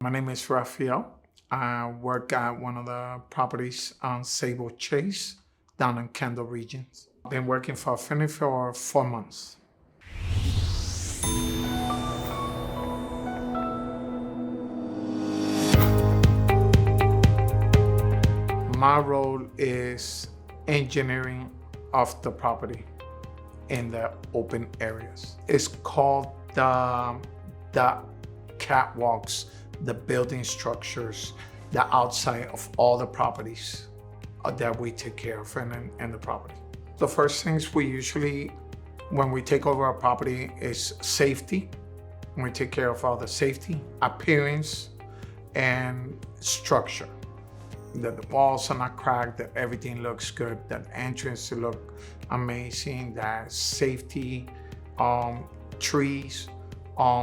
My name is Rafael. I work at one of the properties on Sable Chase down in Kendall regions. I've been working for Affinity for 4 months. My role is engineering of the property in the open areas. It's called the catwalks, the building structures, the outside of all the properties that we take care of in the property. The first things we usually, when we take over a property, is safety. We take care of all the safety, appearance, and structure. That the walls are not cracked, that everything looks good, that entrance look amazing, that safety, trees,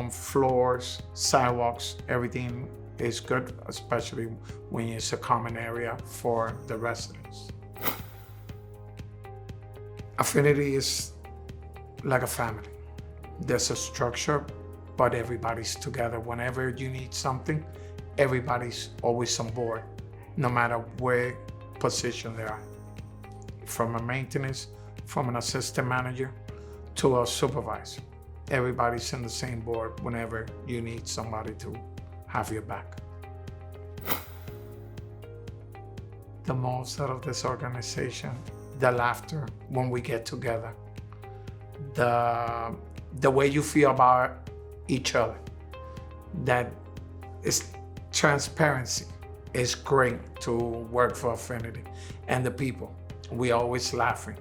floors, sidewalks, everything is good, especially when it's a common area for the residents. Affinity is like a family. There's a structure, but everybody's together. Whenever you need something, everybody's always on board, no matter where position they are. From a maintenance, from an assistant manager to a supervisor. Everybody's in the same board whenever you need somebody to have your back. The most out of this organization, the laughter when we get together, the way you feel about each other, that is transparency. It's great to work for Affinity and the people. We always laughing.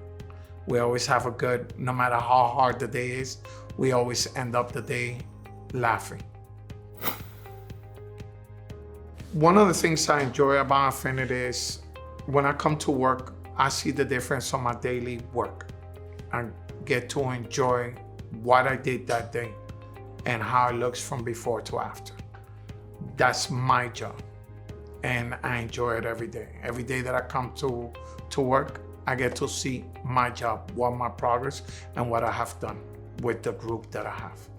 We always have a good, no matter how hard the day is, we always end up the day laughing. One of the things I enjoy about Affinity is when I come to work, I see the difference on my daily work. I get to enjoy what I did that day and how it looks from before to after. That's my job, and I enjoy it every day. Every day that I come to work, I get to see my job, what my progress, and what I have done with the group that I have.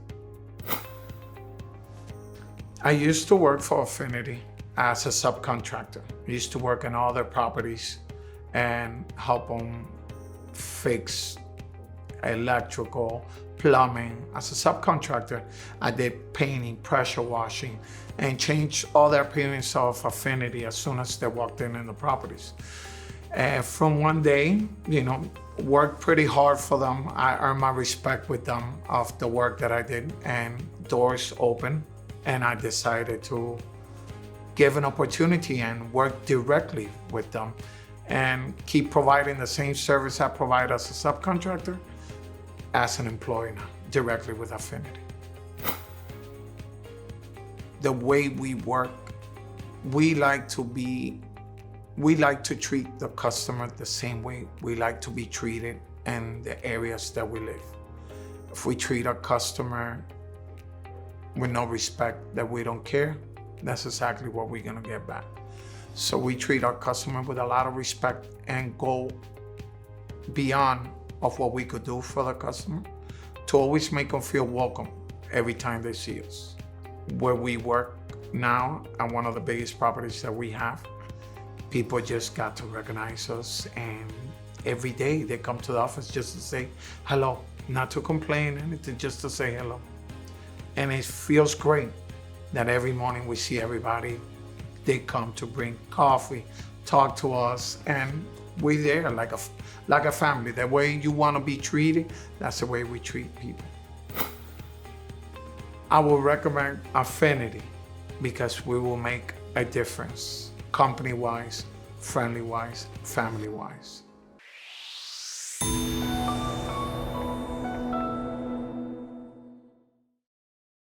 I used to work for Affinity as a subcontractor. I used to work in all their properties and help them fix electrical, plumbing. As a subcontractor, I did painting, pressure washing, and changed all the appearance of Affinity as soon as they walked in the properties. And from one day, worked pretty hard for them. I earned my respect with them of the work that I did, and doors opened, and I decided to give an opportunity and work directly with them and keep providing the same service I provide as a subcontractor as an employee now, directly with Affinity. The way we work, we like to treat the customer the same way we like to be treated in the areas that we live. If we treat our customer with no respect, that we don't care, that's exactly what we're gonna get back. So we treat our customer with a lot of respect and go beyond of what we could do for the customer to always make them feel welcome every time they see us. Where we work now, at one of the biggest properties that we have, people just got to recognize us, and every day they come to the office just to say hello, not to complain, anything, just to say hello. And it feels great that every morning we see everybody, they come to bring coffee, talk to us, and we're there like a family. The way you want to be treated, that's the way we treat people. I will recommend Affinity because we will make a difference, company-wise, friendly-wise, family-wise.